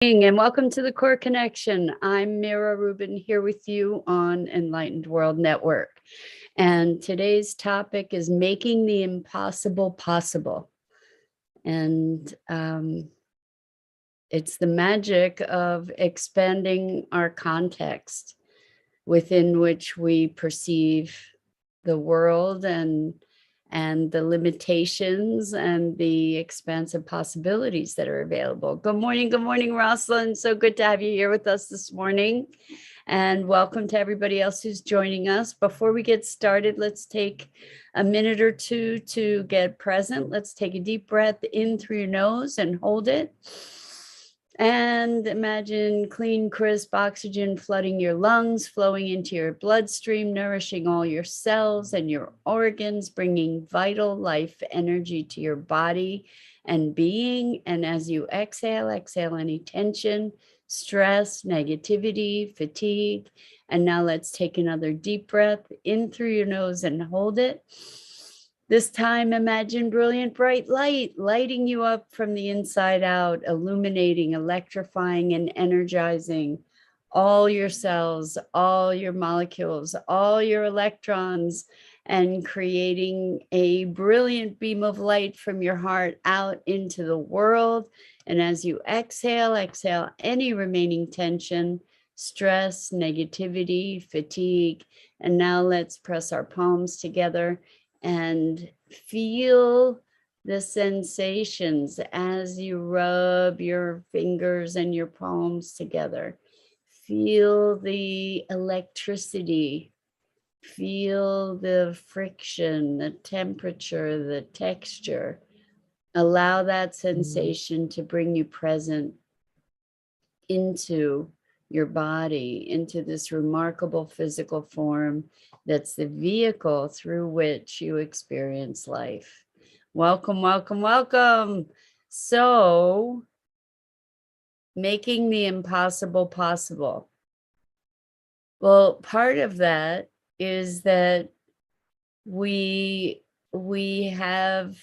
And welcome to the Core Connection. I'm Mira Rubin here with you on Enlightened World Network. And today's topic is making the impossible possible. And it's the magic of expanding our context within which we perceive the world and the limitations and the expansive possibilities that are available. Good morning, Rosalind. So good to have you here with us this morning. And welcome to everybody else who's joining us. Before we get started, let's take a minute or two to get present. Let's take a deep breath in through your nose and hold it. And imagine clean, crisp oxygen flooding your lungs, flowing into your bloodstream, nourishing all your cells and your organs, bringing vital life energy to your body and being. And as you exhale any tension, stress, negativity, fatigue. And now let's take another deep breath in through your nose and hold it. This time, imagine brilliant, bright light lighting you up from the inside out, illuminating, electrifying, and energizing all your cells, all your molecules, all your electrons, and creating a brilliant beam of light from your heart out into the world. And as you exhale any remaining tension, stress, negativity, fatigue. And now let's press our palms together and feel the sensations as you rub your fingers and your palms together. Feel the electricity, feel the friction, the temperature, the texture. Allow that sensation to bring you present into your body, into this remarkable physical form that's the vehicle through which you experience life. Welcome, welcome, welcome. So, making the impossible possible. Well, part of that is that we have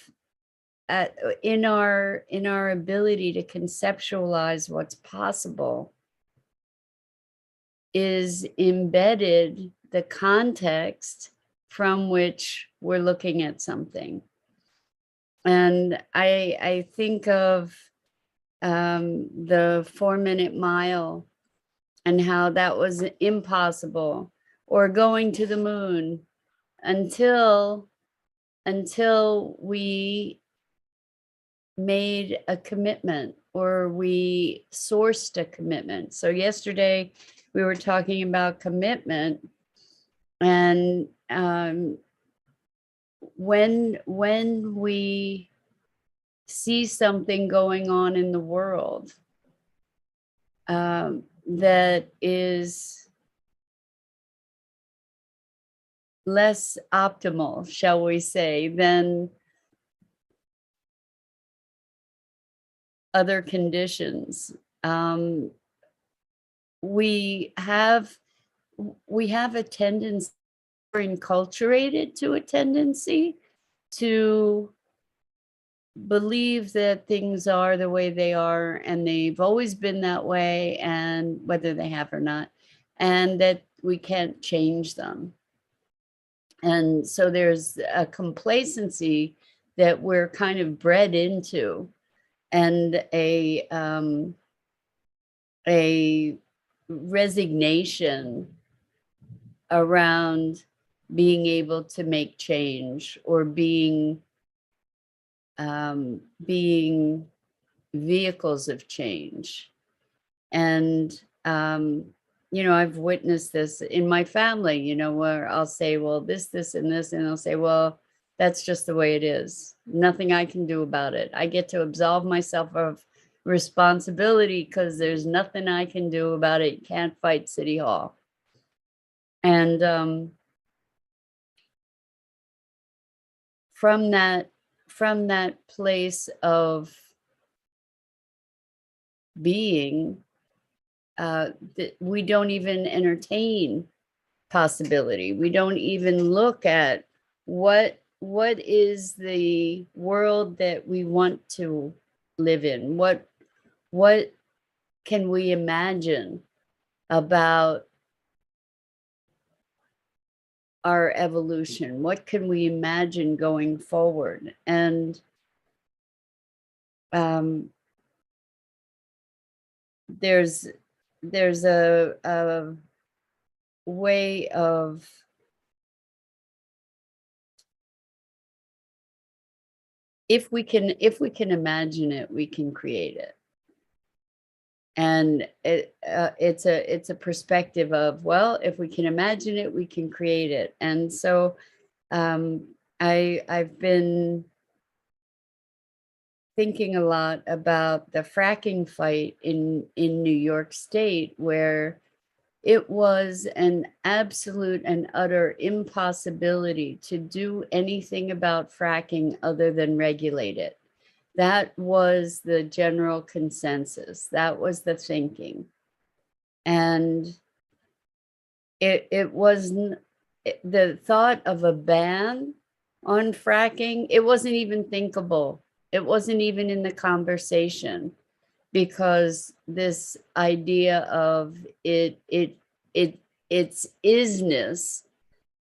in our ability to conceptualize what's possible is embedded the context from which we're looking at something. And I think of the 4-minute mile and how that was impossible, or going to the moon until we made a commitment or we sourced a commitment. So yesterday we were talking about commitment, and when we see something going on in the world that is less optimal, shall we say, than other conditions, we have a tendency, we're enculturated to a tendency to believe that things are the way they are, and they've always been that way, and whether they have or not, and that we can't change them. And so there's a complacency that we're kind of bred into, and a resignation around being able to make change, or being vehicles of change. And I've witnessed this in my family, where I'll say, well, this, and this, and they'll say, well, that's just the way it is. Nothing I can do about it. I get to absolve myself of responsibility because there's nothing I can do about it. You can't fight City Hall. And from that place of being, we don't even entertain possibility. We don't even look at what is the world that we want to live in. What can we imagine about our evolution? What can we imagine going forward? And there's a way of if we can imagine it, we can create it. And it's a perspective of, well, if we can imagine it, we can create it. And so I've been thinking a lot about the fracking fight in New York State, where it was an absolute and utter impossibility to do anything about fracking other than regulate it. That was the general consensus. That was the thinking. And it wasn't the thought of a ban on fracking, it wasn't even thinkable. It wasn't even in the conversation, because this idea of its isness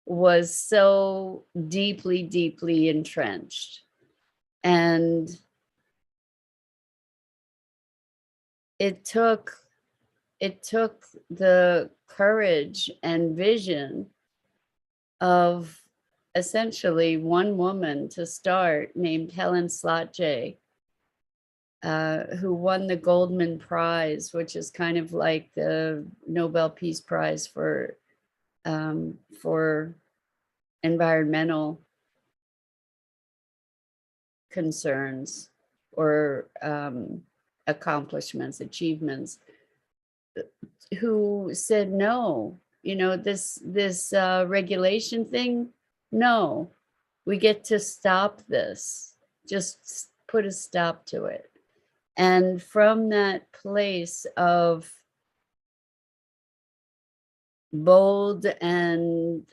was so deeply entrenched. And it took the courage and vision of essentially one woman to start, named Helen Slotjay, who won the Goldman Prize, which is kind of like the Nobel Peace Prize for environmental concerns or accomplishments, achievements, who said, no, this regulation thing, no, we get to stop this, just put a stop to it. And from that place of bold and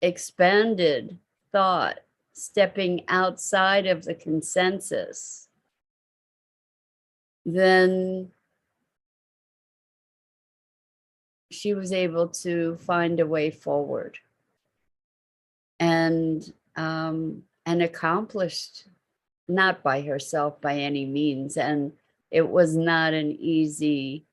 expanded thought, stepping outside of the consensus, then she was able to find a way forward and accomplished, not by herself by any means. And it was not an easy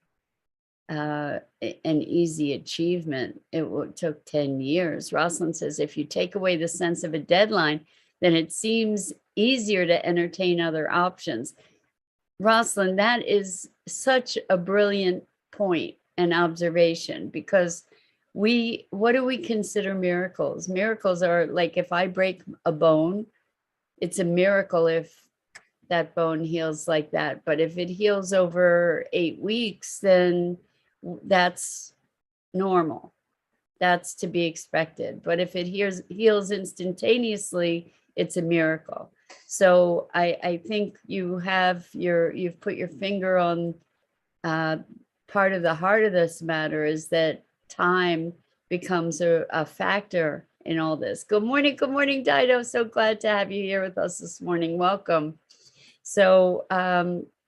achievement. It took 10 years. Rosalind says, if you take away the sense of a deadline, then it seems easier to entertain other options. Rosalind, that is such a brilliant point and observation, because what do we consider miracles? Miracles are like, if I break a bone, it's a miracle if that bone heals like that. But if it heals over 8 weeks, then that's normal. That's to be expected. But if it heals instantaneously, it's a miracle. So I think you've put your finger on part of the heart of this matter, is that time becomes a factor in all this. Good morning, Dido. So glad to have you here with us this morning. Welcome. So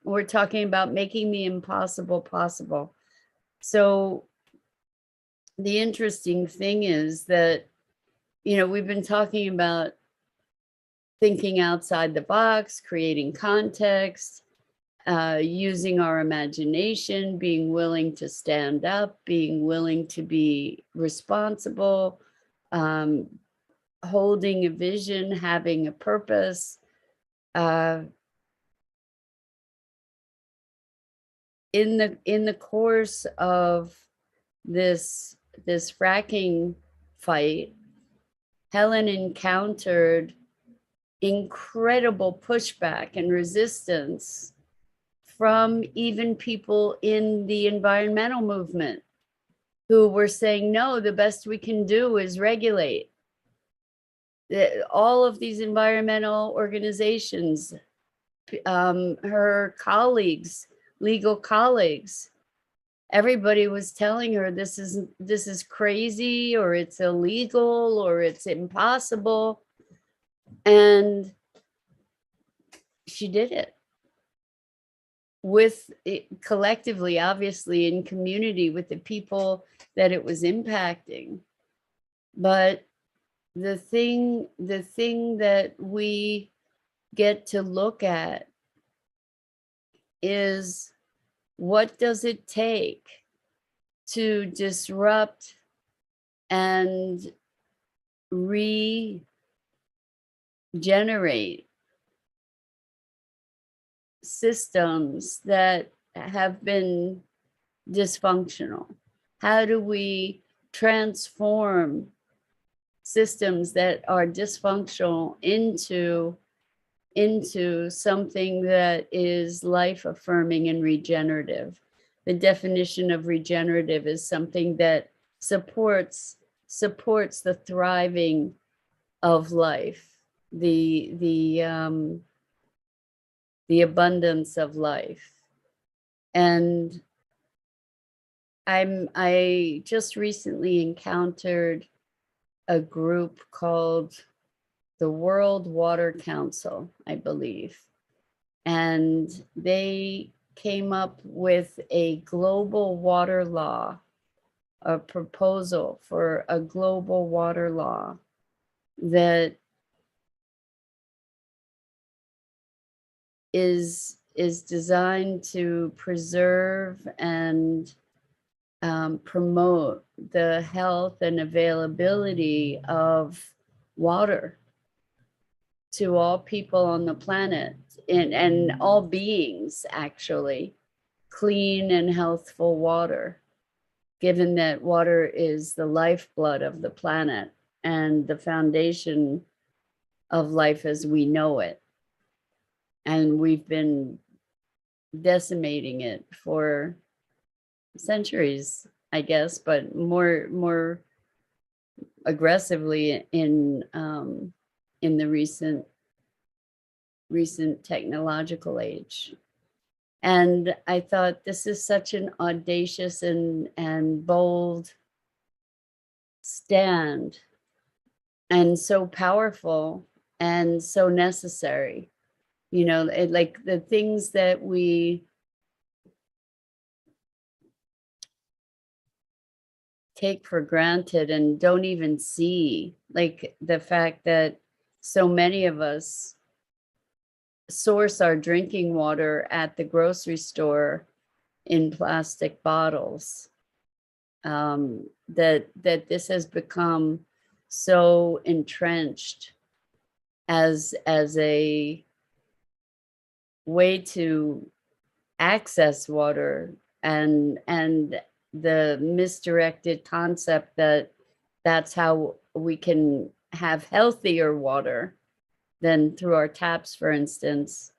we're talking about making the impossible possible. So the interesting thing is that, we've been talking about thinking outside the box, creating context, using our imagination, being willing to stand up, being willing to be responsible, holding a vision, having a purpose. In the course of this fracking fight, Helen encountered incredible pushback and resistance from even people in the environmental movement, who were saying, no, the best we can do is regulate. All of these environmental organizations, her colleagues, legal colleagues, everybody was telling her this is crazy, or it's illegal, or it's impossible. And she did it. with it collectively, obviously in community with the people that it was impacting. But the thing that we get to look at is, what does it take to disrupt and regenerate systems that have been dysfunctional? How do we transform systems that are dysfunctional into something that is life affirming and regenerative? The definition of regenerative is something that supports the thriving of life, the abundance of life. And I just recently encountered a group called the World Water Council, I believe. And they came up with a global water law, a proposal for a global water law that is designed to preserve and promote the health and availability of water to all people on the planet, and all beings, actually, clean and healthful water, given that water is the lifeblood of the planet and the foundation of life as we know it. And we've been decimating it for centuries, I guess, but more aggressively in the recent technological age. And I thought, this is such an audacious and bold stand, and so powerful and so necessary. You know, like the things that we take for granted and don't even see, like the fact that so many of us source our drinking water at the grocery store in plastic bottles. That this has become so entrenched as a way to access water, and the misdirected concept that that's how we can have healthier water than through our taps, for instance,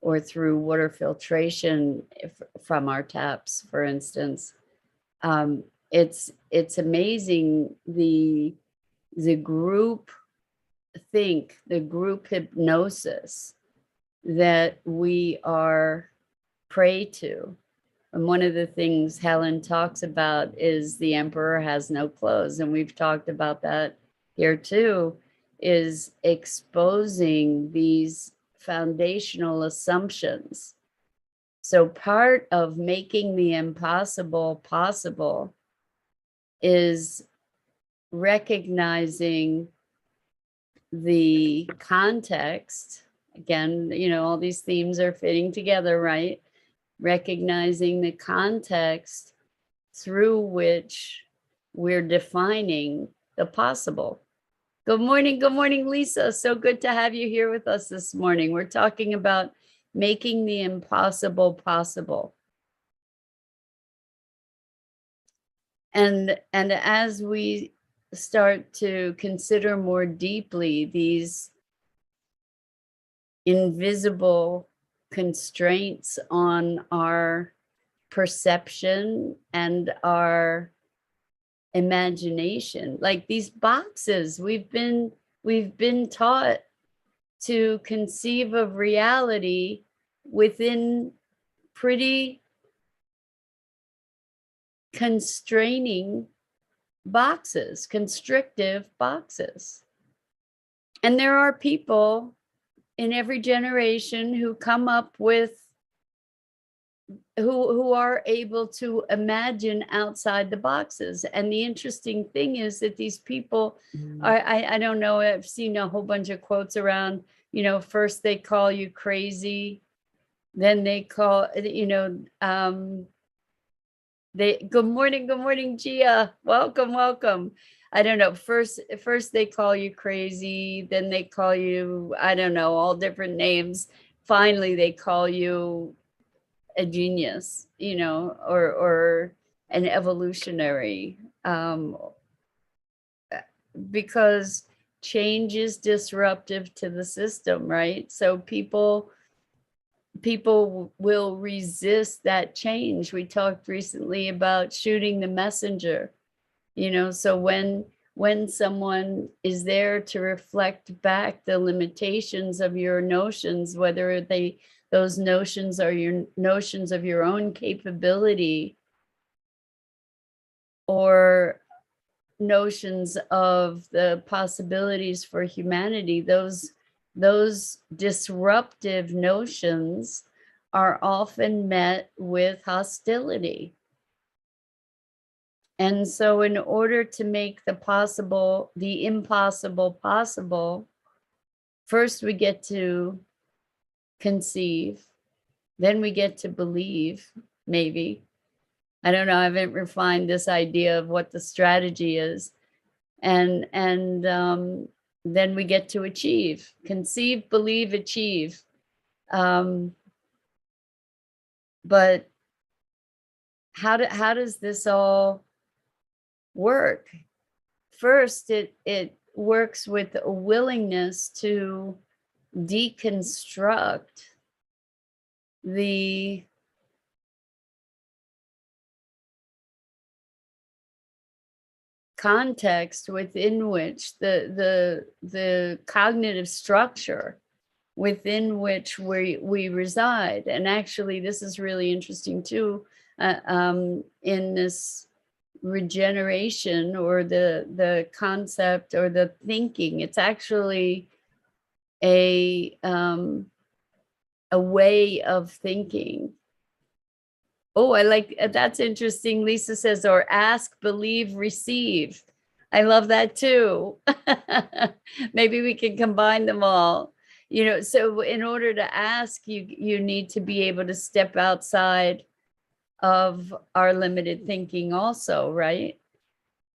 or through water filtration from our taps, for instance. It's amazing the group the group hypnosis that we are prey to. And one of the things Helen talks about is the emperor has no clothes. And we've talked about that here too, is exposing these foundational assumptions. So part of making the impossible possible is recognizing the context. Again, you know, all these themes are fitting together, right? Recognizing the context through which we're defining the possible. Good morning, Lisa. So good to have you here with us this morning. We're talking about making the impossible possible. And as we start to consider more deeply these invisible constraints on our perception and our imagination, like these boxes, we've been taught to conceive of reality within pretty constraining boxes, constrictive boxes. And there are people in every generation who come up with who are able to imagine outside the boxes. And the interesting thing is that these people are, I don't know, I've seen a whole bunch of quotes around, you know, first they call you crazy, then they call, you know, good morning, Gia. Welcome, welcome. I don't know. First they call you crazy, then they call you, I don't know, all different names. Finally, they call you a genius, you know, or an evolutionary, because change is disruptive to the system, right? So people will resist that change. We talked recently about shooting the messenger, you know, so when someone is there to reflect back the limitations of your notions, whether those notions are your notions of your own capability or notions of the possibilities for humanity, those disruptive notions are often met with hostility. And so in order to make the impossible possible, first we get to conceive, then we get to believe, maybe. I don't know, I haven't refined this idea of what the strategy is. And then we get to achieve, conceive, believe, achieve. But how does this all work? First, it works with a willingness to deconstruct the context within which the cognitive structure within which we reside. And actually, this is really interesting too, in this regeneration or the concept or the thinking. It's actually a way of thinking. Oh, I like, that's interesting. Lisa says, or ask, believe, receive. I love that too. Maybe we can combine them all. You know, so in order to ask, you need to be able to step outside of our limited thinking also, right?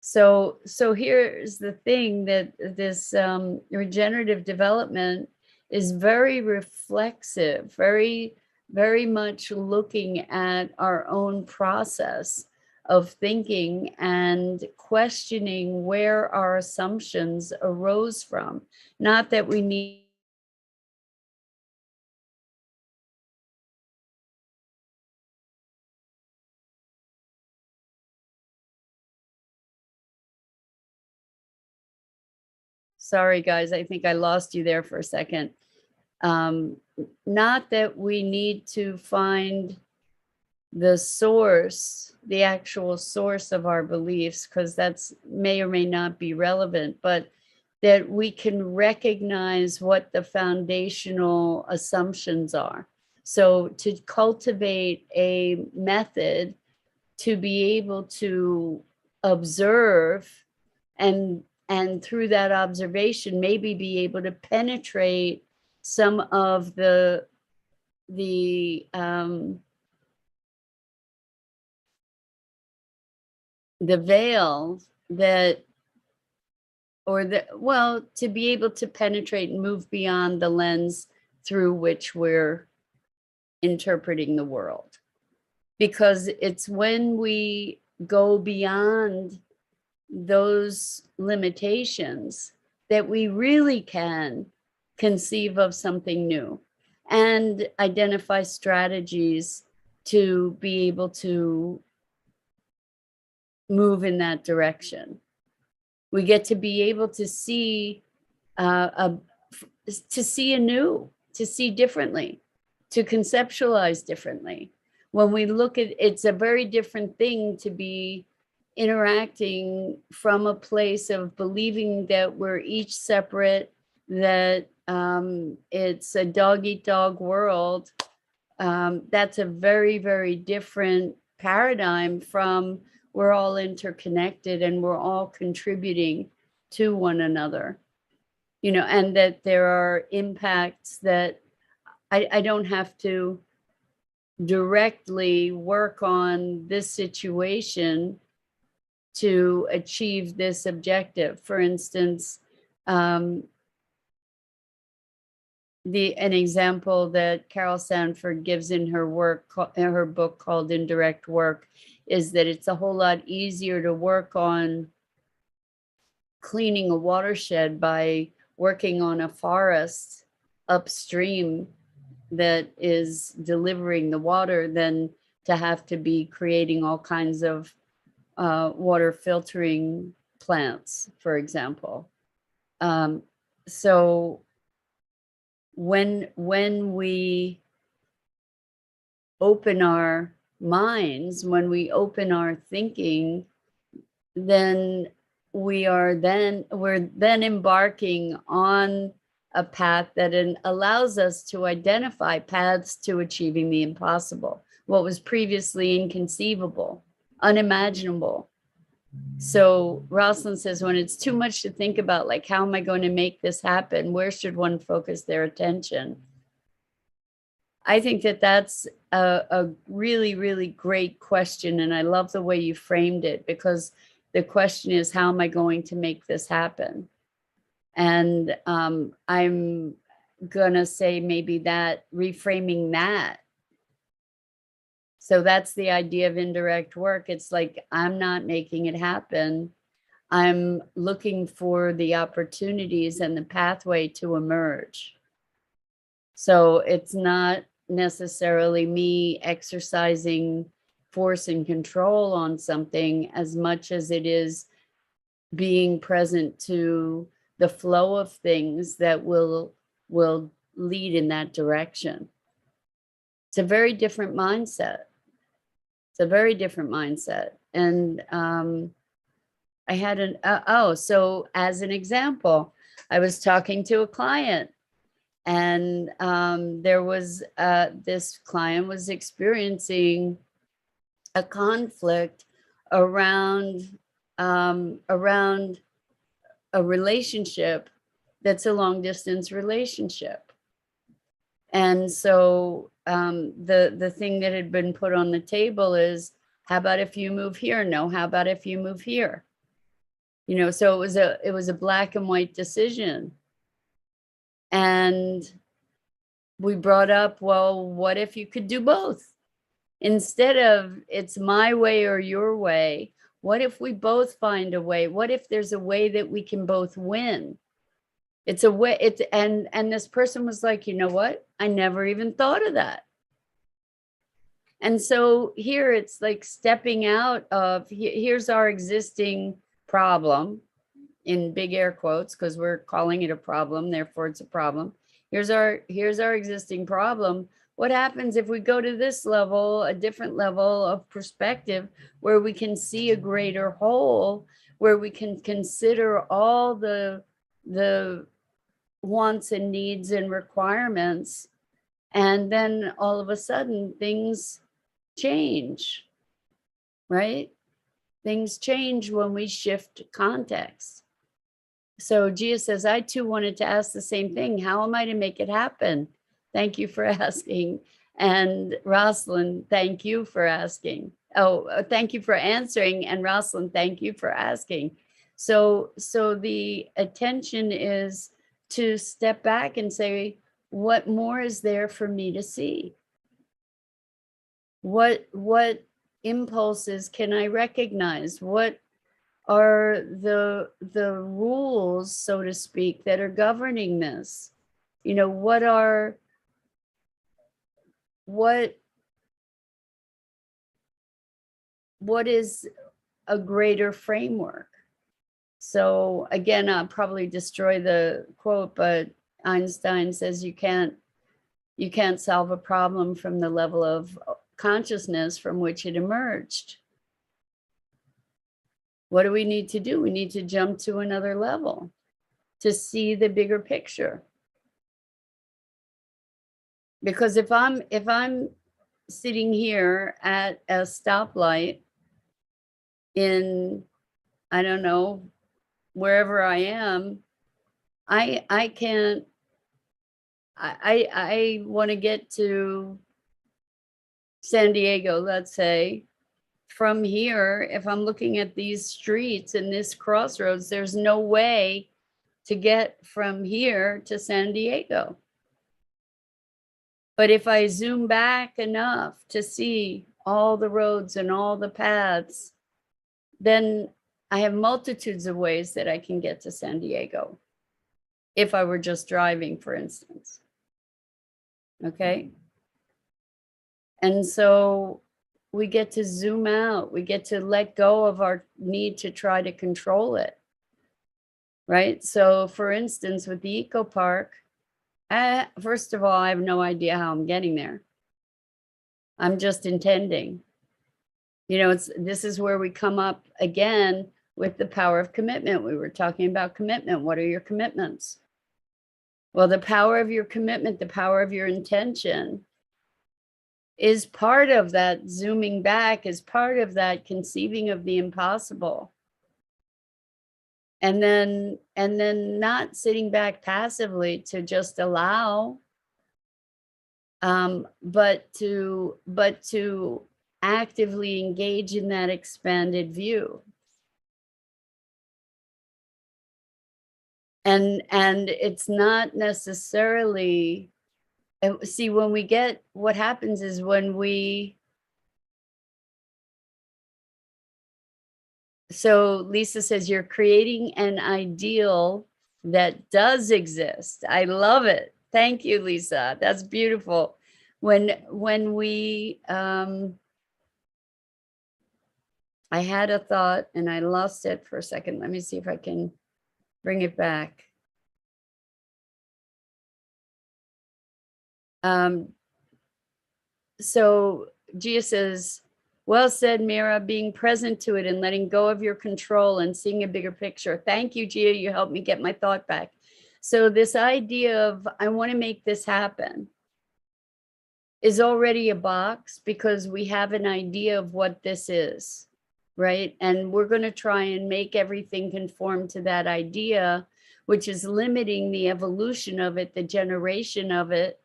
So here's the thing, that this regenerative development is very reflexive, very much looking at our own process of thinking and questioning where our assumptions arose from. Not that we need sorry guys, I think I lost you there for a second. Not that we need to find the source, the actual source of our beliefs, because that's may or may not be relevant, but that we can recognize what the foundational assumptions are. So to cultivate a method to be able to observe and through that observation maybe be able to penetrate some of the veil that, or the, well, to be able to penetrate and move beyond the lens through which we're interpreting the world. Because it's when we go beyond those limitations that we really can conceive of something new and identify strategies to be able to move in that direction. We get to be able to see anew, to see differently, to conceptualize differently. When we look at, it's a very different thing to be interacting from a place of believing that we're each separate, that it's a dog eat dog world, that's a very, very different paradigm from we're all interconnected and we're all contributing to one another, and that there are impacts that I don't have to directly work on this situation to achieve this objective. For instance, um, an example that Carol Sanford gives in her work, in her book called Indirect Work, is that it's a whole lot easier to work on cleaning a watershed by working on a forest upstream that is delivering the water than to have to be creating all kinds of water filtering plants, for example. So when we open our minds, when we open our thinking, then we're then embarking on a path that allows us to identify paths to achieving the impossible, what was previously inconceivable, unimaginable. So Rosalind says, when it's too much to think about, like, how am I going to make this happen? Where should one focus their attention? I think that that's a really, really great question. And I love the way you framed it, because the question is, how am I going to make this happen? And I'm going to say maybe that reframing that. So that's the idea of indirect work. It's like, I'm not making it happen. I'm looking for the opportunities and the pathway to emerge. So it's not necessarily me exercising force and control on something as much as it is being present to the flow of things that will lead in that direction. It's a very different mindset. It's a very different mindset. And I had so as an example, I was talking to a client, and there was this client was experiencing a conflict around a relationship that's a long distance relationship. And so the thing that had been put on the table is, how about if you move here? No, how about if you move here? So it was a black and white decision. And we brought up, well, what if you could do both? Instead of it's my way or your way, what if we both find a way? What if there's a way that we can both win? It's a way, and this person was like, you know what? I never even thought of that. And so here it's like stepping out of, here's our existing problem, in big air quotes, because we're calling it a problem, therefore it's a problem. Here's our existing problem. What happens if we go to this level, a different level of perspective, where we can see a greater whole, where we can consider all the wants and needs and requirements, and then all of a sudden things change, right? Things change when we shift context. So Gia says, I too wanted to ask the same thing. How am I to make it happen? Thank you for asking. And Rosalind, thank you for asking. Oh, thank you for answering. And Rosalind, thank you for asking. So the attention is to step back and say, what more is there for me to see? What impulses can I recognize? What are the rules, so to speak, that are governing this? What is a greater framework? So again, I'll probably destroy the quote, but Einstein says you can't solve a problem from the level of consciousness from which it emerged. What do we need to do? We need to jump to another level to see the bigger picture. Because if I'm sitting here at a stoplight in, I don't know, wherever I am, I can't, I want to get to San Diego, let's say. From here, if I'm looking at these streets and this crossroads, there's no way to get from here to San Diego. But if I zoom back enough to see all the roads and all the paths, then I have multitudes of ways that I can get to San Diego if I were just driving, for instance. Okay. And so we get to zoom out, we get to let go of our need to try to control it. Right. So, for instance, with the eco park, first of all, I have no idea how I'm getting there. I'm just intending. This is where we come up again with the power of commitment. We were talking about commitment. What are your commitments? Well, the power of your commitment, the power of your intention is part of that zooming back, is part of that conceiving of the impossible. And then not sitting back passively to just allow, but to actively engage in that expanded view. And it's not necessarily, see, when we get, what happens is when we, so Lisa says, you're creating an ideal that does exist. I love it. Thank you, Lisa. That's beautiful. When we, I had a thought and I lost it for a second. Let me see if I can bring it back. So Gia says, well said, Mira, being present to it and letting go of your control and seeing a bigger picture. Thank you, Gia. You helped me get my thought back. So this idea of, I want to make this happen, is already a box because we have an idea of what this is, right? And we're going to try and make everything conform to that idea, which is limiting the evolution of it, the generation of it,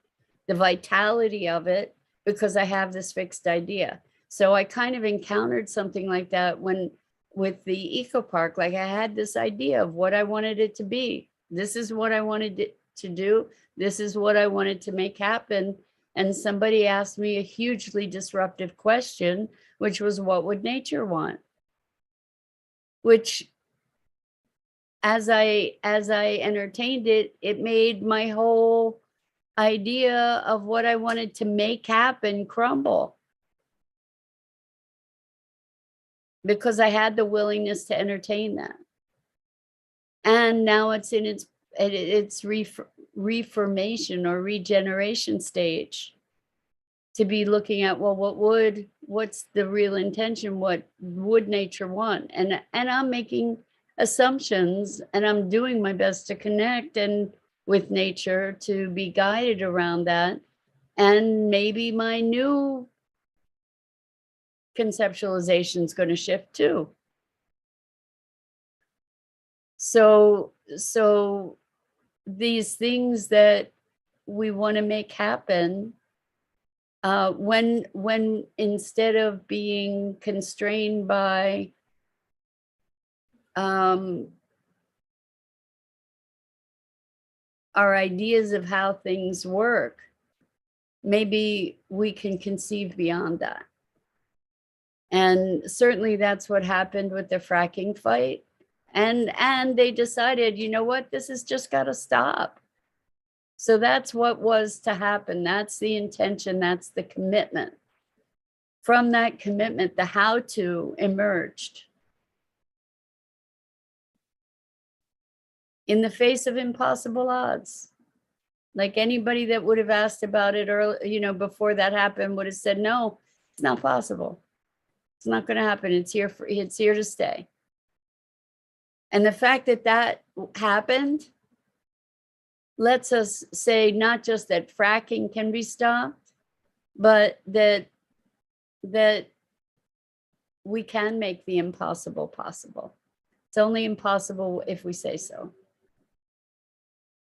the vitality of it, because I have this fixed idea. So I kind of encountered something like that with the eco park. Like, I had this idea of what I wanted it to be. This is what I wanted it to do. This is what I wanted to make happen. And somebody asked me a hugely disruptive question, which was, what would nature want? Which, as I entertained it, it made my whole idea of what I wanted to make happen crumble, because I had the willingness to entertain that. And now it's in its reformation or regeneration stage, to be looking at, well, what's the real intention? What would nature want? And I'm making assumptions, and I'm doing my best to connect and with nature, to be guided around that. And maybe my new conceptualization is going to shift too. So these things that we want to make happen, when instead of being constrained by our ideas of how things work, maybe we can conceive beyond that. And certainly that's what happened with the fracking fight. And they decided, you know what, this has just got to stop. So that's what was to happen. That's the intention. That's the commitment. From that commitment, the how to emerged. In the face of impossible odds. Like, anybody that would have asked about it early, before that happened, would have said, no, it's not possible. It's not going to happen. It's here to stay. And the fact that happened lets us say not just that fracking can be stopped, but that we can make the impossible possible. It's only impossible if we say so.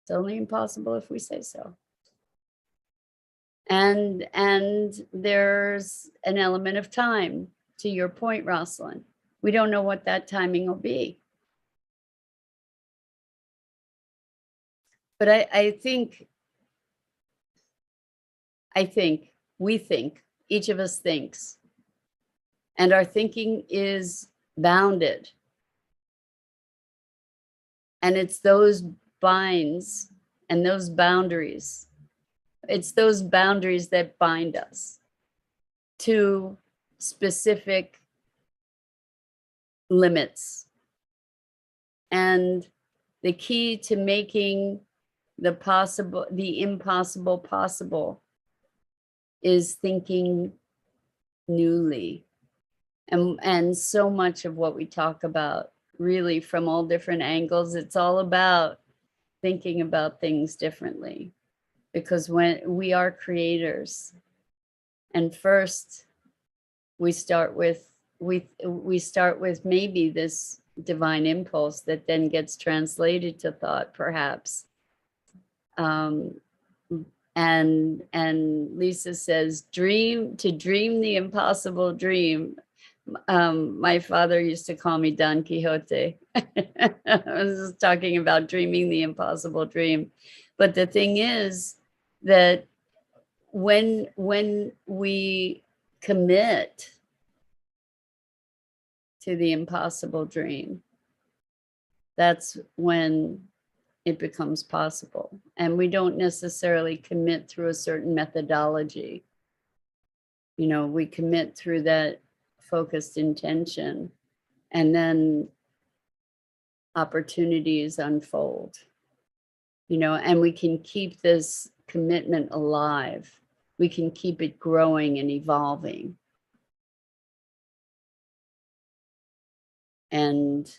It's only impossible if we say so. And there's an element of time, to your point, Rosalind. We don't know what that timing will be. But I think we think, each of us thinks, and our thinking is bounded. And it's those binds and those boundaries. It's those boundaries that bind us to specific limits. And the key to making the impossible possible is thinking newly. And so much of what we talk about, really from all different angles, it's all about thinking about things differently. Because when we are creators, and first we start with maybe this divine impulse that then gets translated to thought, perhaps. And Lisa says, dream the impossible dream. My father used to call me Don Quixote. I was just talking about dreaming the impossible dream. But the thing is that when we commit to the impossible dream, that's when it becomes possible. And we don't necessarily commit through a certain methodology. You know, we commit through that focused intention, and then opportunities unfold. You know, and we can keep this commitment alive. We can keep it growing and evolving. And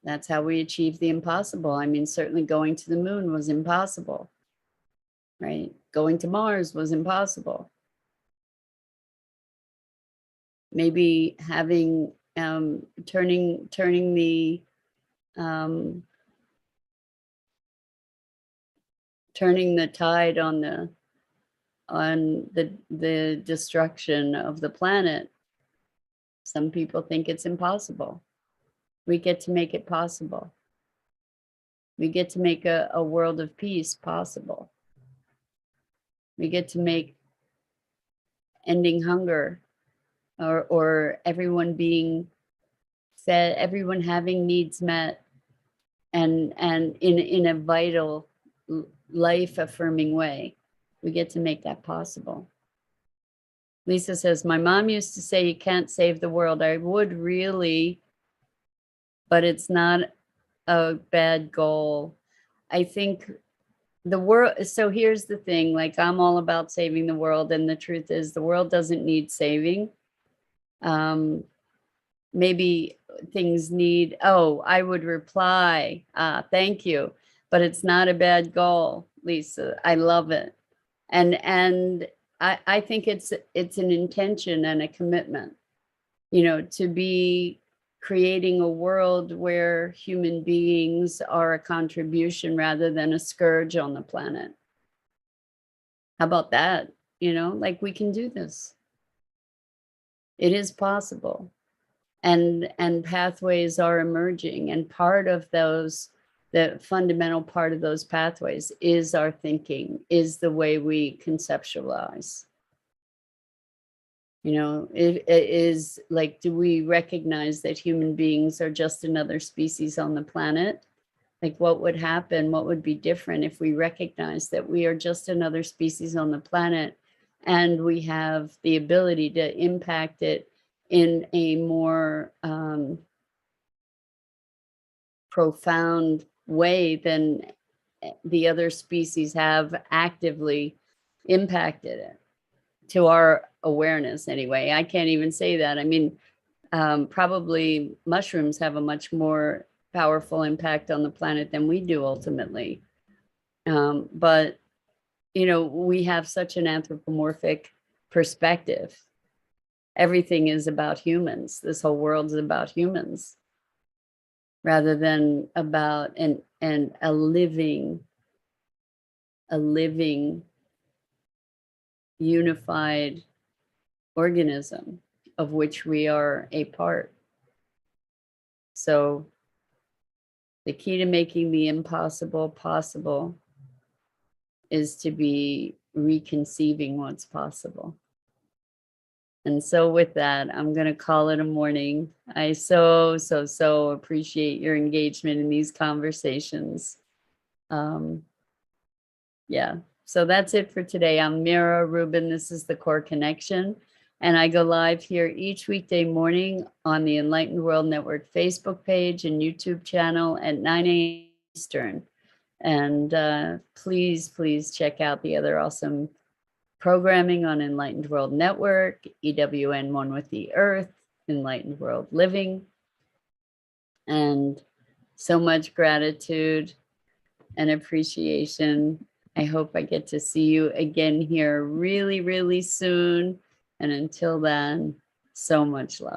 that's how we achieve the impossible. I mean, certainly going to the moon was impossible, right? Going to Mars was impossible. Maybe having turning the tide on the destruction of the planet. Some people think it's impossible. We get to make it possible. We get to make a world of peace possible. We get to make ending hunger, or everyone being fed, everyone having needs met, and in a vital, life affirming way. We get to make that possible. Lisa says, my mom used to say, you can't save the world. I would really, but it's not a bad goal. I think the world, so here's the thing, like, I'm all about saving the world, and the truth is the world doesn't need saving. Maybe things need, I would reply, thank you, but it's not a bad goal, Lisa. I love it. And I think it's an intention and a commitment, you know, to be creating a world where human beings are a contribution rather than a scourge on the planet. How about that? You know, like, we can do this. It is possible. And pathways are emerging. And part of those, the fundamental part of those pathways is our thinking, is the way we conceptualize. You know, it is like, do we recognize that human beings are just another species on the planet? Like, what would happen? What would be different if we recognize that we are just another species on the planet, and we have the ability to impact it in a more profound way than the other species have actively impacted it, to our awareness anyway. I can't even say that. I mean, probably mushrooms have a much more powerful impact on the planet than we do ultimately. But, we have such an anthropomorphic perspective. Everything is about humans. This whole world is about humans rather than about a living unified organism of which we are a part. So the key to making the impossible possible is to be reconceiving what's possible. And so with that, I'm going to call it a morning. I so appreciate your engagement in these conversations. Yeah, so that's it for today. I'm Mira Rubin. This is the Core Connection. And I go live here each weekday morning on the Enlightened World Network Facebook page and YouTube channel at 9 a.m. Eastern. And please check out the other awesome programming on Enlightened World Network, EWN One with the Earth, Enlightened World Living. And so much gratitude and appreciation. I hope I get to see you again here really soon. And until then, so much love.